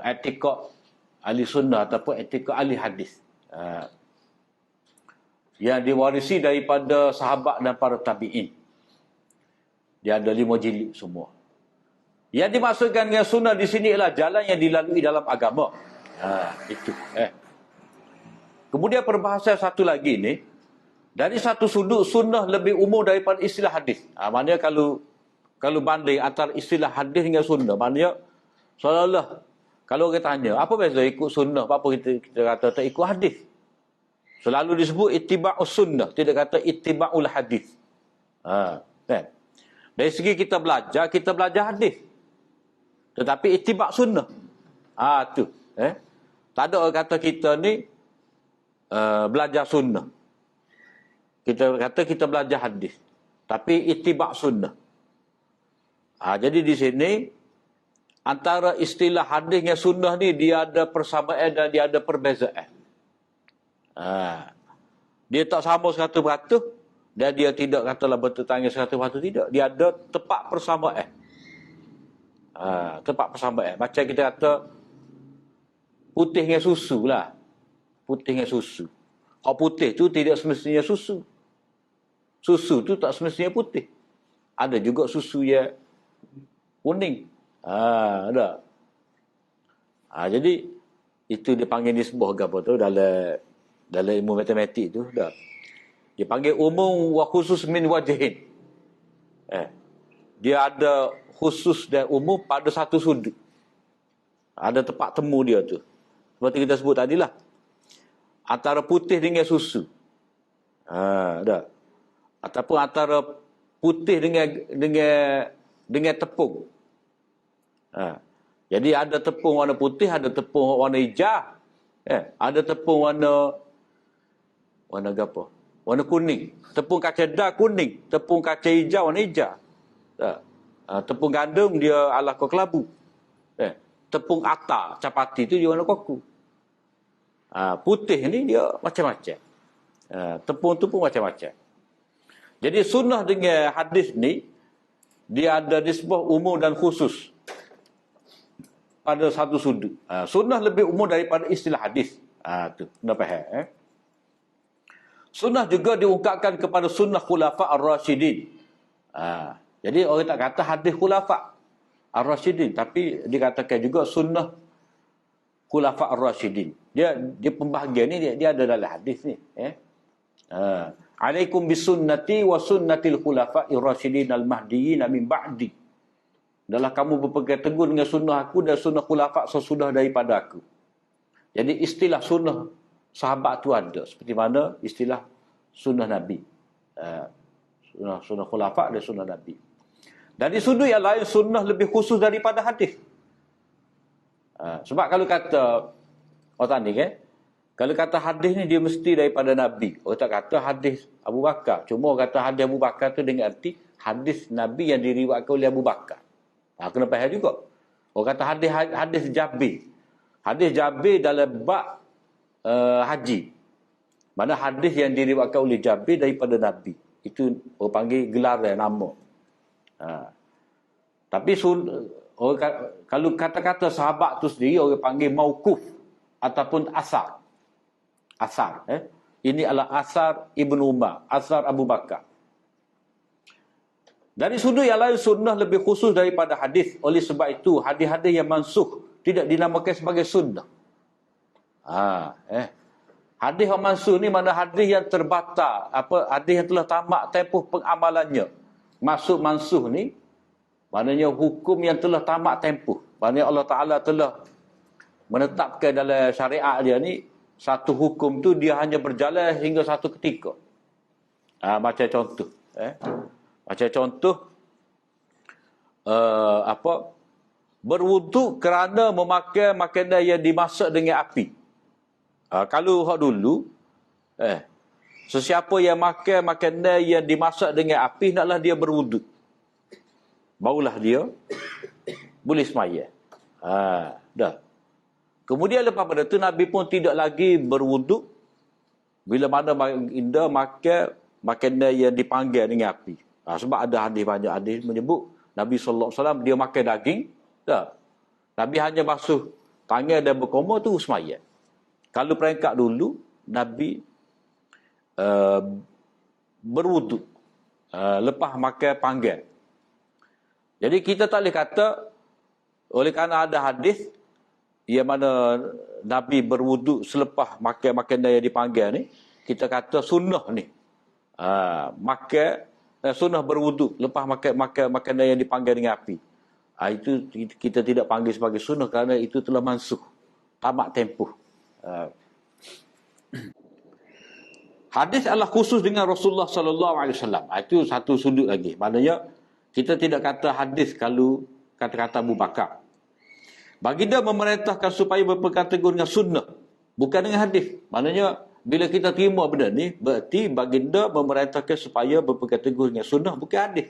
i'tiqad ahli sunnah ataupun i'tiqad ahli hadis. Yang diwarisi daripada sahabat dan para tabi'in. Dia ada 5 jilid semua. Yang dimaksudkan dengan sunnah di sini ialah jalan yang dilalui dalam agama. Itu. Kemudian perbahasan satu lagi ni, dari satu sudut sunnah lebih umum daripada istilah hadis. Maknanya kalau banding antara istilah hadis dengan sunnah, maknanya seolah-olah kalau orang tanya, apa beza ikut sunnah, apa kita kata tak ikut hadis? Selalu disebut ittiba'us sunnah, tidak kata ittiba'ul hadis. Kan? Dari segi kita belajar hadis. Tetapi ittiba' sunnah. Tu. Tak ada orang kata kita ni belajar sunnah. Kita kata kita belajar hadis. Tapi ittiba' sunnah. Jadi di sini antara istilah hadis dengan sunnah ni dia ada persamaan dan dia ada perbezaan. Dia tak sama 100%, dan dia tidak katalah bertentangan 100% tidak. Dia ada tepat persamaan. Tepat persamaan. Macam kita kata putih dengan susu lah. Putih dengan susu. Kalau putih tu tidak semestinya susu. Susu tu tak semestinya putih. Ada juga susu yang kuning. Ada. Jadi itu dipanggil nisbah ke apa tu dalam ilmu matematik tu dah. Dia panggil umum wa khusus min wajhin. Dia ada khusus dan umum pada satu sudut. Ada tempat temu dia tu. Seperti kita sebut tadilah. Antara putih dengan susu. Dah. Ataupun antara putih dengan tepung. Jadi ada tepung warna putih, ada tepung warna hijau. Ada tepung warna apa? Warna kuning. Tepung kacang kuning, tepung kacang hijau warna hijau. Tepung gandum dia ala kelabu. Tepung atar, capati tu dia warna kuku. Putih ni dia macam-macam. Tepung tu pun macam-macam. Jadi sunnah dengan hadis ni dia ada nisbah umum dan khusus pada satu sudut. Sunnah lebih umum daripada istilah hadis. Tu, kena faham. Sunnah juga diungkapkan kepada sunnah khulafa ar-rasyidin. Jadi orang tak kata hadis khulafa ar-rasyidin, tapi dikatakan juga sunnah khulafa ar-rasyidin. Dia pembahagian ni dia ada dalam hadis ni. Alaikum bisunnati wa sunnatil khulafa ar-rasyidin al-mahdiyyin min ba'di. Adalah kamu berpegang teguh dengan sunnah aku dan sunnah khulafa sesudah daripada aku. Jadi istilah sunnah sahabat tu ada. Seperti mana istilah sunnah Nabi. Sunnah khulafa dan sunnah Nabi. Dari sudut yang lain, sunnah lebih khusus daripada hadis. Sebab kalau kata orang tadi kan, kalau kata hadis ni dia mesti daripada Nabi. Orang tak kata hadis Abu Bakar. Cuma orang kata hadis Abu Bakar tu dengan arti hadis Nabi yang diriwayatkan oleh Abu Bakar. Kena faham juga. Orang kata hadis Jabir. Hadis Jabir dalam bab haji. Mana hadis yang diriwayatkan oleh Jabir daripada Nabi. Itu orang panggil gelaran nama. Tapi kalau kata-kata sahabat tu sendiri orang panggil mauquf ataupun asar. Asar. Ini adalah asar Ibnu Umar, asar Abu Bakar. Dari sudut yang lain, sunnah lebih khusus daripada hadis. Oleh sebab itu, hadis-hadis yang mansukh tidak dinamakan sebagai sunnah. Hadis yang mansukh ni mana hadis yang terbatal, hadis yang telah tamat tempoh pengamalannya. Maksud mansukh ni maknanya hukum yang telah tamat tempoh. Maknanya Allah Taala telah menetapkan dalam syariat dia ni satu hukum tu dia hanya berjalan hingga satu ketika. Macam contoh, macam contoh berwuduk kerana memakai makanan yang dimasak dengan api. Kalau hak dulu sesiapa yang makan makanan yang dimasak dengan api naklah dia berwuduk. Barulah dia boleh sembahyang. Dah. Kemudian lepas pada tu Nabi pun tidak lagi berwuduk bila mana baginda makan makanan yang dipanggang dengan api. Sebab ada hadis, banyak hadis menyebut Nabi sallallahu alaihi wasallam dia makan daging, dah. Nabi hanya basuh tangan dan berkumur tu sembahyang. Kalau peringkat dulu Nabi berwuduk lepas makan panggang. Jadi kita tak boleh kata oleh kerana ada hadis yang mana Nabi berwuduk selepas makan makanan yang dipanggang ni, kita kata sunnah ni. Sunnah berwuduk lepas makan makanan yang dipanggang dengan api. Itu kita tidak panggil sebagai sunnah kerana itu telah mansukh, tamat tempoh. Hadis adalah khusus dengan Rasulullah sallallahu alaihi wasallam. Itu satu sudut lagi. Maknanya kita tidak kata hadis kalau kata-kata Abu Bakar. Baginda memerintahkan supaya berkategori dengan sunnah, bukan dengan hadis. Maknanya bila kita terima benda ni, berarti baginda memerintahkan supaya berkategori dengan sunnah, bukan hadis.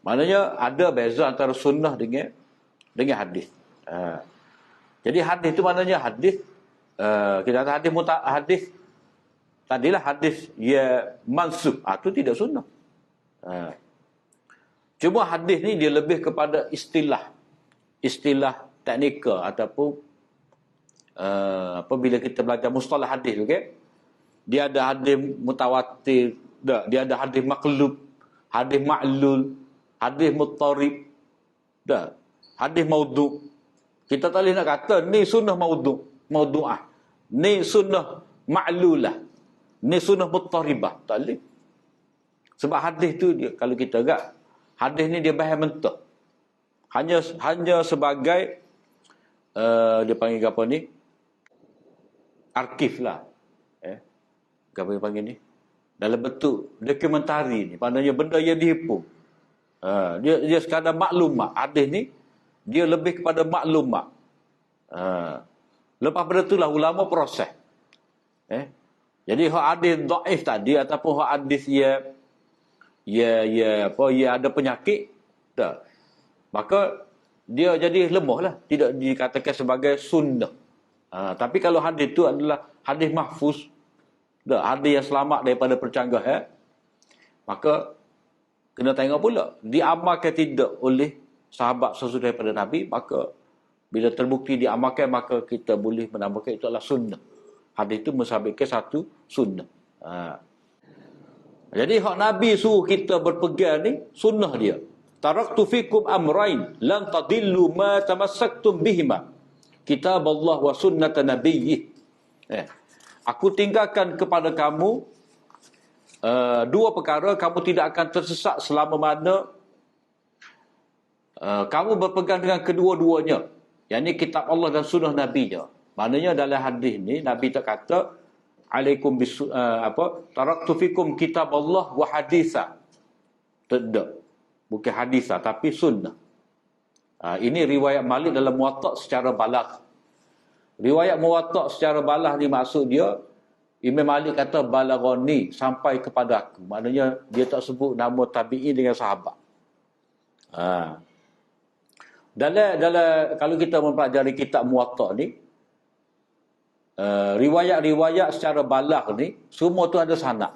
Maknanya ada beza antara sunnah dengan hadis. Jadi hadis itu maknanya hadis, kita kata hadis tadilah hadis ya mansukh, itu tidak sunnah. Cuma hadis ni dia lebih kepada istilah teknikal ataupun apabila kita belajar mustalah hadis, okey, dia ada hadis mutawatir, dia ada hadis maqlub, hadis ma'lul, hadis muttarib, hadis maudhu'. Kita tak boleh nak kata ni sunnah maudhu'ah, ni sunnah ma'lulah, ni sunnah muttaribah. Tak boleh. Sebab hadis tu dia, kalau kita agak hadis ni dia bahan mentah. Hanya sebagai dia panggil apa ni? Arkif lah. Apa yang panggil ni? Dalam bentuk dokumentari ni. Maknanya benda yang dihimpun. Dia sekadar maklumat. Hadis ni dia lebih kepada maklumat. Lepas pada itulah ulama proses. Jadi hak hadis dhaif tadi ataupun hak hadis ya ada penyakit, maka dia jadi lemah lah, tidak dikatakan sebagai sunnah. Tapi kalau hadis itu adalah hadis mahfuz, hadis yang selamat daripada percanggahan, maka kena tengok pula diamalkan tidak oleh sahabat sesudah daripada Nabi, maka bila terbukti diamalkan, maka kita boleh menamakan itu adalah sunnah. Hadis itu mensabitkan satu sunnah. Jadi hak Nabi suruh kita berpegang ni sunnah dia. Taraktu fikum amrain lan tadillu ma tamassaktum bihima, kitab Allah wa sunnata nabiyyi. Aku tinggalkan kepada kamu dua perkara, kamu tidak akan tersesat selama mana kamu berpegang dengan kedua-duanya, yakni kitab Allah dan sunnah Nabi-Nya. Maknanya dalam hadis ni Nabi tak kata alaikum taraktu fikum kitab Allah wa haditha. Tidak. Bukan haditha tapi sunnah. Ini riwayat Malik dalam Muwatta' secara balagh. Riwayat Muwatta' secara balagh ni maksud dia Imam Malik kata balaghani, sampai kepada aku. Maknanya dia tak sebut nama tabi'in dengan sahabat. Ha. Dalam kalau kita mempelajari kitab Muwatta ni, riwayat-riwayat secara balagh ni semua tu ada sanad.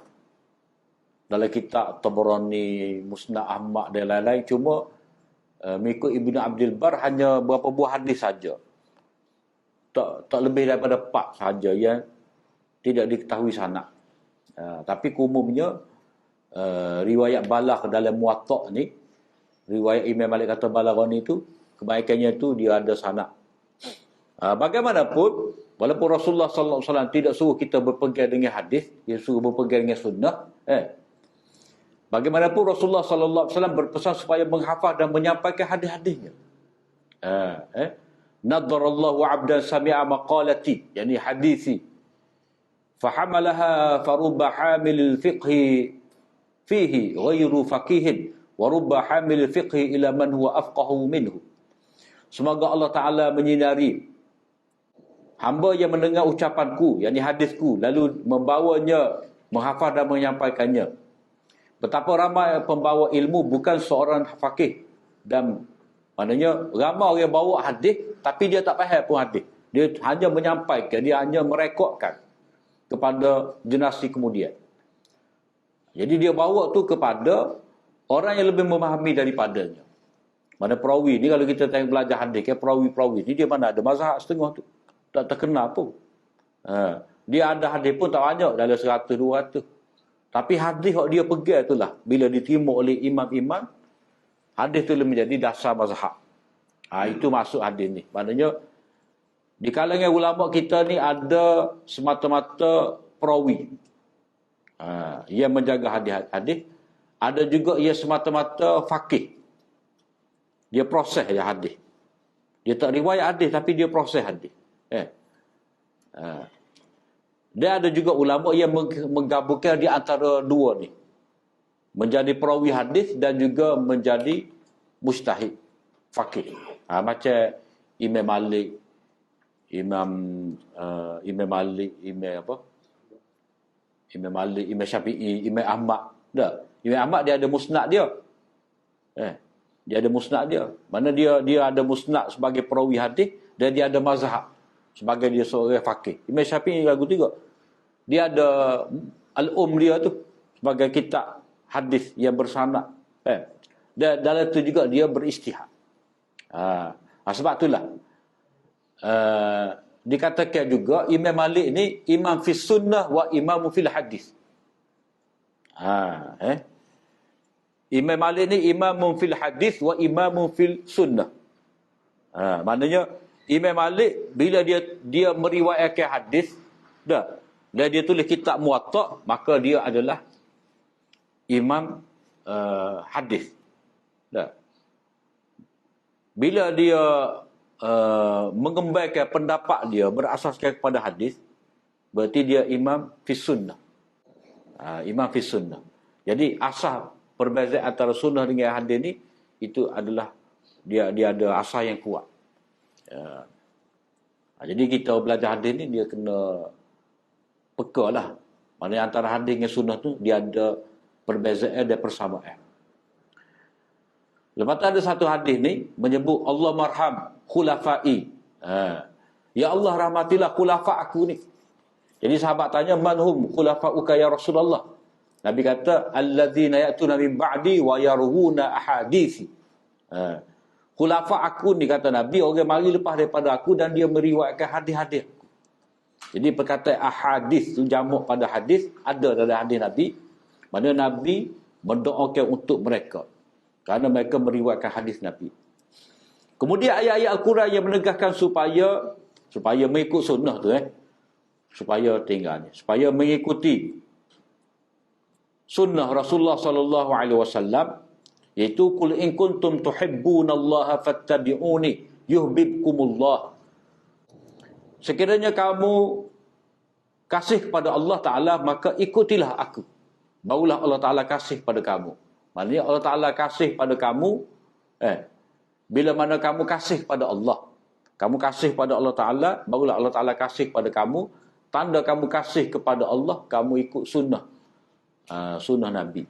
Dalam kitab Tabarani, Musnad Ahmad dan lain-lain, cuma mengikut Ibnu Abdul Bar hanya berapa buah hadis saja. Tak lebih daripada 4 saja yang tidak diketahui sanad. Tapi umumnya riwayat balagh dalam Muwatta ni, riwayat Imam Malik kata Balaghani tu, kebaikannya tu dia ada sanad. Bagaimanapun, walaupun Rasulullah sallallahu alaihi wasallam tidak suruh kita berpegang dengan hadis, dia suruh berpegang dengan sunnah, bagaimanapun Rasulullah sallallahu alaihi wasallam berpesan supaya menghafal dan menyampaikan hadis-hadisnya. Nadarallahu 'abdan sami'a maqalati, yani hadisi, fahamalaha farubba hamilil fiqhi fihi ghairu faqihin wa rubba hamilil fiqhi ila man huwa afqahu minhu. Semoga Allah Ta'ala menyinari hamba yang mendengar ucapanku, yakni hadisku, lalu membawanya, menghafal dan menyampaikannya. Betapa ramai pembawa ilmu bukan seorang faqih, dan maknanya ramai orang bawa hadis tapi dia tak faham pun hadis. Dia hanya menyampaikan, dia hanya merekodkan kepada generasi kemudian. Jadi dia bawa tu kepada orang yang lebih memahami daripadanya. Mana perawi ni, kalau kita tengok belajar hadis, perawi-perawi ni dia mana ada mazhab setengah tu, tak terkenal pun. Dia ada hadis pun tak banyak, dalam 100-200. Tapi hadis yang dia pegang itulah, bila diterima oleh imam-imam, hadis tu menjadi dasar mazhab. Itu maksud hadis ni. Maknanya di kalangan ulama kita ni ada semata-mata perawi yang menjaga hadis. Ada juga ia semata-mata faqih. Dia proses je hadis. Dia tak riwayat hadis tapi dia proses hadis. Dia ada juga ulama yang menggabungkan di antara dua ni. Menjadi perawi hadis dan juga menjadi mujtahid faqih. Macam Imam Malik, Imam Syafi'i, Imam Ahmad. Imam Ahmad dia ada musnad dia. Dia ada musnad dia. Mana dia ada musnad sebagai perawi hadis dan dia ada mazhab sebagai dia seorang faqih. Imam Syafi'i lagu juga. Dia ada al-dia tu sebagai kitab hadis yang bersanad. Dan dalam itu juga dia beristihad. Sebab itulah dikatakan juga Imam Malik ni imam fis sunnah wa imam fil hadis. Imam Malik ni imam fil hadis wa imam fil sunnah. Maknanya Imam Malik bila dia meriwayatkan hadis dan dia tulis kitab Muwatta, maka dia adalah imam hadis. Bila dia mengembangkan pendapat dia berasaskan kepada hadis, berarti dia imam fi sunnah. Imam fi sunnah. Jadi asas perbezaan antara sunnah dengan hadis ni, itu adalah dia ada asas yang kuat. Jadi kita belajar hadis ni dia kena peka lah. Maksudnya antara hadis dengan sunnah tu dia ada perbezaan dan persamaan. Lepas tu ada satu hadis ni menyebut Allah marham khulafai. Ya Allah rahmatilah khulafa aku ni. Jadi sahabat tanya, manhum khulafa'uka ya Rasulullah? Nabi kata, alladzina ya'tuna min ba'di wa yarghuna ahadisi. Khulafa aku ni, kata Nabi, orang mari lepas daripada aku dan dia meriwayatkan hadis-hadis. Jadi perkataan ahadis tu jamak pada hadis ada dalam hadis Nabi. Mana Nabi mendoakan untuk mereka kerana mereka meriwayatkan hadis Nabi. Kemudian ayat-ayat Al-Quran yang menegaskan supaya mengikut sunnah tu, supaya tinggalnya, supaya mengikuti sunnah Rasulullah sallallahu alaihi wasallam, iaitu qul in kuntum tuhibbunallaha fattabi'uni yuhibbukumullah. Sekiranya kamu kasih kepada Allah Taala, maka ikutilah aku, barulah Allah Taala kasih pada kamu. Maknanya Allah Taala kasih pada kamu bila mana kamu kasih pada Allah, kamu kasih pada Allah Taala, barulah Allah Taala kasih pada kamu. Tanda kamu kasih kepada Allah, kamu ikut sunnah sunnah Nabi.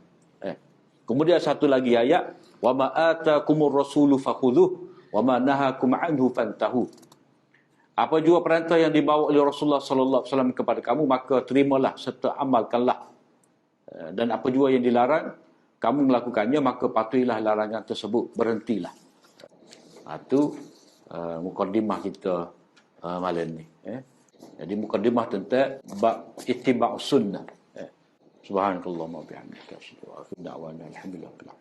Kemudian satu lagi ayat, wa ma atakumur rasulu fakhudhuh wa ma nahakum anhu fantahu. Apa jua perintah yang dibawa oleh Rasulullah sallallahu alaihi wasallam kepada kamu, maka terimalah serta amalkanlah. Dan apa jua yang dilarang, kamu melakukannya, maka patuhilah larangan tersebut, berhentilah. Itu mukadimah kita malam ni. Jadi mukadimah tentang bab ittiba' sunnah. Subhanakallahumma wa bihamdika asyhadu an la ilaha illa anta astaghfiruka wa atubu ilaik.